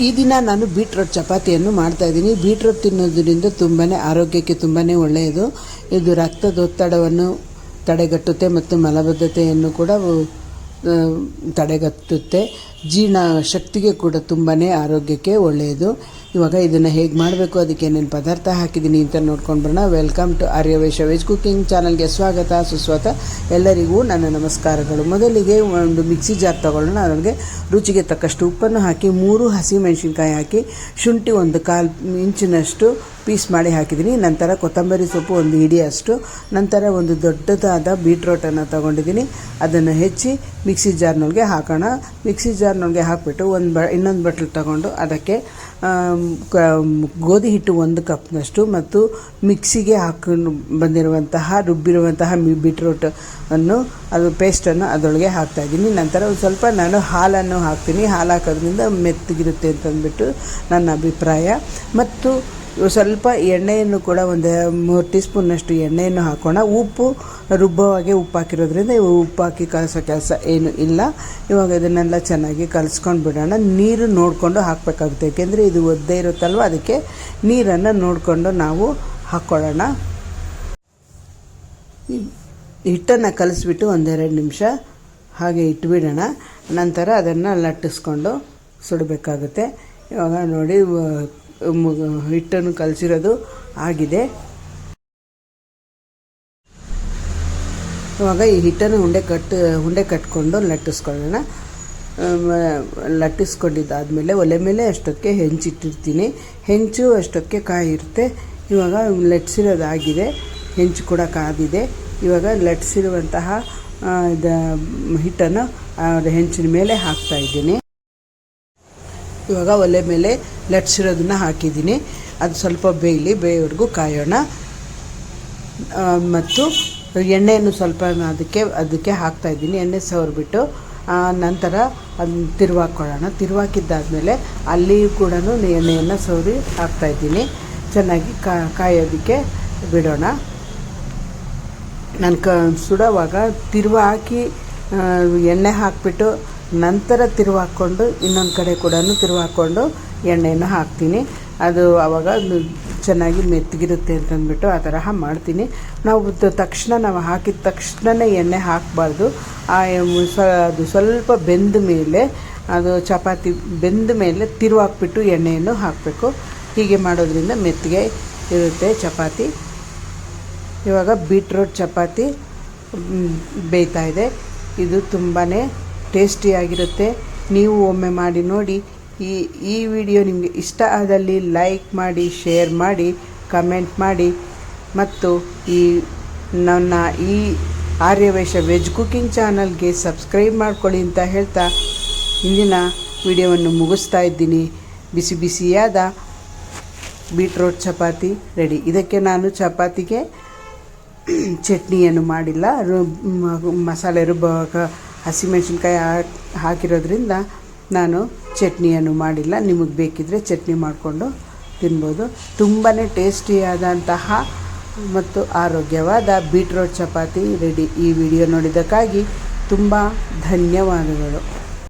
ಈ ದಿನ ನಾನು ಬೀಟ್ರೋಟ್ ಚಪಾತಿಯನ್ನು ಮಾಡ್ತಾಯಿದ್ದೀನಿ. ಬೀಟ್ರೋಟ್ ತಿನ್ನೋದ್ರಿಂದ ತುಂಬಾ ಆರೋಗ್ಯಕ್ಕೆ ತುಂಬಾ ಒಳ್ಳೆಯದು. ಇದು ರಕ್ತದೊತ್ತಡವನ್ನು ತಡೆಗಟ್ಟುತ್ತೆ ಮತ್ತು ಮಲಬದ್ಧತೆಯನ್ನು ಕೂಡ ತಡೆಗಟ್ಟುತ್ತೆ. ಜೀರ್ಣ ಶಕ್ತಿಗೆ ಕೂಡ ತುಂಬಾ ಆರೋಗ್ಯಕ್ಕೆ ಒಳ್ಳೆಯದು. ಇವಾಗ ಇದನ್ನು ಹೇಗೆ ಮಾಡಬೇಕು, ಅದಕ್ಕೆ ಏನೇನು ಪದಾರ್ಥ ಹಾಕಿದ್ದೀನಿ ಅಂತ ನೋಡ್ಕೊಂಡು ಬರೋಣ. Welcome to Aryavaishya veg cooking ಚಾನಲ್ಗೆ ಸ್ವಾಗತ ಸುಸ್ವಾಗತ. ಎಲ್ಲರಿಗೂ ನನ್ನ ನಮಸ್ಕಾರಗಳು. ಮೊದಲಿಗೆ ಒಂದು ಮಿಕ್ಸಿ ಜಾರ್ ತಗೊಳ್ಳೋಣ. ಅದಕ್ಕೆ ರುಚಿಗೆ ತಕ್ಕಷ್ಟು ಉಪ್ಪನ್ನು ಹಾಕಿ 3 ಹಸಿಮೆಣಸಿನ್ಕಾಯಿ ಹಾಕಿ ಶುಂಠಿ 1/4 ಇಂಚಿನಷ್ಟು ಪೀಸ್ ಮಾಡಿ ಹಾಕಿದ್ದೀನಿ. ನಂತರ ಕೊತ್ತಂಬರಿ ಸೊಪ್ಪು 1 ಹಿಡಿಯಷ್ಟು, ನಂತರ ಒಂದು ದೊಡ್ಡದಾದ ಬೀಟ್ರೋಟನ್ನು ತಗೊಂಡಿದ್ದೀನಿ. ಅದನ್ನು ಹೆಚ್ಚಿ ಮಿಕ್ಸಿ ಜಾರ್ನೊಳಗೆ ಹಾಕೋಣ. ಮಿಕ್ಸಿ ಜಾರ್ನೊಳಗೆ ಹಾಕಿಬಿಟ್ಟು ಇನ್ನೊಂದು ಬಟ್ಲು ತಗೊಂಡು ಅದಕ್ಕೆ ಗೋಧಿ ಹಿಟ್ಟು 1 ಕಪ್ನಷ್ಟು ಮತ್ತು ಮಿಕ್ಸಿಗೆ ಹಾಕೊಂಡು ರುಬ್ಬಿರುವಂತಹ ಬೀಟ್ರೋಟ್ ಅದು ಪೇಸ್ಟನ್ನು ಅದರೊಳಗೆ ಹಾಕ್ತಾಯಿದ್ದೀನಿ. ನಂತರ ಒಂದು ಸ್ವಲ್ಪ ನಾನು ಹಾಲನ್ನು ಹಾಕ್ತೀನಿ. ಹಾಲು ಹಾಕೋದ್ರಿಂದ ಮೆತ್ತಗಿರುತ್ತೆ ಅಂತಂದ್ಬಿಟ್ಟು ನನ್ನ ಅಭಿಪ್ರಾಯ. ಮತ್ತು ಸ್ವಲ್ಪ ಎಣ್ಣೆಯನ್ನು ಕೂಡ 3 ಟೀ ಸ್ಪೂನ್ನಷ್ಟು ಎಣ್ಣೆಯನ್ನು ಹಾಕೋಣ. ಉಪ್ಪು ರುಬ್ಬುವಾಗೆ ಉಪ್ಪು ಹಾಕಿರೋದ್ರಿಂದ ಉಪ್ಪು ಹಾಕಿ ಕಲಸೋ ಕೆಲಸ ಏನು ಇಲ್ಲ. ಇವಾಗ ಇದನ್ನೆಲ್ಲ ಚೆನ್ನಾಗಿ ಕಲಿಸ್ಕೊಂಡು ಬಿಡೋಣ. ನೀರು ನೋಡಿಕೊಂಡು ಹಾಕಬೇಕಾಗುತ್ತೆ, ಏಕೆಂದರೆ ಇದು ಒದ್ದೆ ಇರುತ್ತಲ್ವ, ಅದಕ್ಕೆ ನೀರನ್ನು ನೋಡಿಕೊಂಡು ನಾವು ಹಾಕ್ಕೊಳ್ಳೋಣ. ಹಿಟ್ಟನ್ನು ಕಲಿಸ್ಬಿಟ್ಟು 1-2 ನಿಮಿಷ ಹಾಗೆ ಇಟ್ಬಿಡೋಣ. ನಂತರ ಅದನ್ನು ಲಟ್ಟಿಸ್ಕೊಂಡು ಸುಡಬೇಕಾಗುತ್ತೆ. ಇವಾಗ ನೋಡಿ ಹಿಟ್ಟನ್ನು ಕಲಸಿರೋದು ಆಗಿದೆ. ಇವಾಗ ಈ ಹಿಟ್ಟನ್ನು ಉಂಡೆ ಕಟ್ಕೊಂಡು ಲಟ್ಟಿಸ್ಕೊಳ್ಳೋಣ. ಲಟ್ಟಿಸ್ಕೊಂಡಿದ್ದಾದಮೇಲೆ ಒಲೆ ಮೇಲೆ ಅಷ್ಟೊತ್ತಿಗೆ ಹೆಂಚಿಟ್ಟಿರ್ತೀನಿ. ಹೆಂಚು ಅಷ್ಟೊತ್ತಿಗೆ ಕಾಯಿರುತ್ತೆ. ಇವಾಗ ಲಟ್ಟಿಸಿರೋದಾಗಿದೆ, ಹೆಂಚು ಕೂಡ ಕಾದಿದೆ. ಇವಾಗ ಲಟ್ಟಿಸಿರುವಂತಹ ಹಿಟ್ಟನ್ನು ಹೆಂಚಿನ ಮೇಲೆ ಹಾಕ್ತಾಯಿದ್ದೀನಿ. ಇವಾಗ ಒಲೆ ಮೇಲೆ ಲಟ್ಟಿಸಿರೋದನ್ನ ಹಾಕಿದ್ದೀನಿ. ಅದು ಸ್ವಲ್ಪ ಬೇಯೋವರೆಗೂ ಕಾಯೋಣ. ಮತ್ತು ಎಣ್ಣೆಯನ್ನು ಸ್ವಲ್ಪ ಅದಕ್ಕೆ ಹಾಕ್ತಾಯಿದ್ದೀನಿ. ಎಣ್ಣೆ ಸವರ್ಬಿಟ್ಟು ನಂತರ ಅದನ್ನ ತಿರುವಾಕೊಳ್ಳೋಣ. ತಿರುವಾಕಿದ್ದಾದಮೇಲೆ ಅಲ್ಲಿಯೂ ಕೂಡ ಎಣ್ಣೆಯನ್ನು ಸವರಿ ಹಾಕ್ತಾಯಿದ್ದೀನಿ. ಚೆನ್ನಾಗಿ ಕಾಯೋದಕ್ಕೆ ಬಿಡೋಣ. ನಾನು ಸುಡೋವಾಗ ಹಾಕಿ ಎಣ್ಣೆ ಹಾಕಿಬಿಟ್ಟು ನಂತರ ತಿರುವಾಕ್ಕೊಂಡು ಇನ್ನೊಂದು ಕಡೆ ಕೂಡ ತಿರುವಾಕ್ಕೊಂಡು ಎಣ್ಣೆಯನ್ನು ಹಾಕ್ತೀನಿ. ಅದು ಆವಾಗ ಚೆನ್ನಾಗಿ ಮೆತ್ತಗಿರುತ್ತೆ ಅಂತಂದ್ಬಿಟ್ಟು ಆ ತರಹ ಮಾಡ್ತೀನಿ. ನಾವು ಹಾಕಿದ ತಕ್ಷಣವೇ ಎಣ್ಣೆ ಹಾಕಬಾರ್ದು. ಅದು ಸ್ವಲ್ಪ ಬೆಂದ ಮೇಲೆ, ಅದು ಚಪಾತಿ ಬೆಂದ ಮೇಲೆ ತಿರುವಾಕ್ಬಿಟ್ಟು ಎಣ್ಣೆಯನ್ನು ಹಾಕಬೇಕು. ಹೀಗೆ ಮಾಡೋದ್ರಿಂದ ಮೆತ್ತಗೆ ಇರುತ್ತೆ ಚಪಾತಿ. ಇವಾಗ ಬೀಟ್ರೋಟ್ ಚಪಾತಿ ಬೇಯ್ತಾ ಇದೆ. ಇದು ತುಂಬಾ ಟೇಸ್ಟಿಯಾಗಿರುತ್ತೆ. ನೀವು ಒಮ್ಮೆ ಮಾಡಿ ನೋಡಿ. ಈ ವಿಡಿಯೋ ನಿಮಗೆ ಇಷ್ಟ ಆದಲ್ಲಿ ಲೈಕ್ ಮಾಡಿ, ಶೇರ್ ಮಾಡಿ, ಕಮೆಂಟ್ ಮಾಡಿ ಮತ್ತು ನನ್ನ ಈ ಆರ್ಯವೈಶ್ಯ ವೆಜ್ ಕುಕಿಂಗ್ ಚಾನಲ್ಗೆ ಸಬ್ಸ್ಕ್ರೈಬ್ ಮಾಡ್ಕೊಳ್ಳಿ ಅಂತ ಹೇಳ್ತಾ ಇಂದಿನ ವಿಡಿಯೋವನ್ನು ಮುಗಿಸ್ತಾ ಇದ್ದೀನಿ. ಬಿಸಿ ಬಿಸಿಯಾದ ಬೀಟ್ರೋಟ್ ಚಪಾತಿ ರೆಡಿ. ಇದಕ್ಕೆ ನಾನು ಚಪಾತಿಗೆ ಚಟ್ನಿಯನ್ನು ಮಾಡಿಲ್ಲ. ಮಸಾಲೆ ರುಬ್ಬುವಾಗ ಹಸಿಮೆಣಸಿನ್ಕಾಯಿ ಹಾಕಿರೋದ್ರಿಂದ ನಾನು ಚಟ್ನಿಯನ್ನು ಮಾಡಿಲ್ಲ. ನಿಮಗೆ ಬೇಕಿದ್ದರೆ ಚಟ್ನಿ ಮಾಡಿಕೊಂಡು ತಿನ್ಬೋದು. ತುಂಬಾ ಟೇಸ್ಟಿಯಾದಂತಹ ಮತ್ತು ಆರೋಗ್ಯವಾದ ಬೀಟ್ರೋಟ್ ಚಪಾತಿ ರೆಡಿ. ಈ ವಿಡಿಯೋ ನೋಡಿದ್ದಕ್ಕಾಗಿ ತುಂಬ ಧನ್ಯವಾದಗಳು.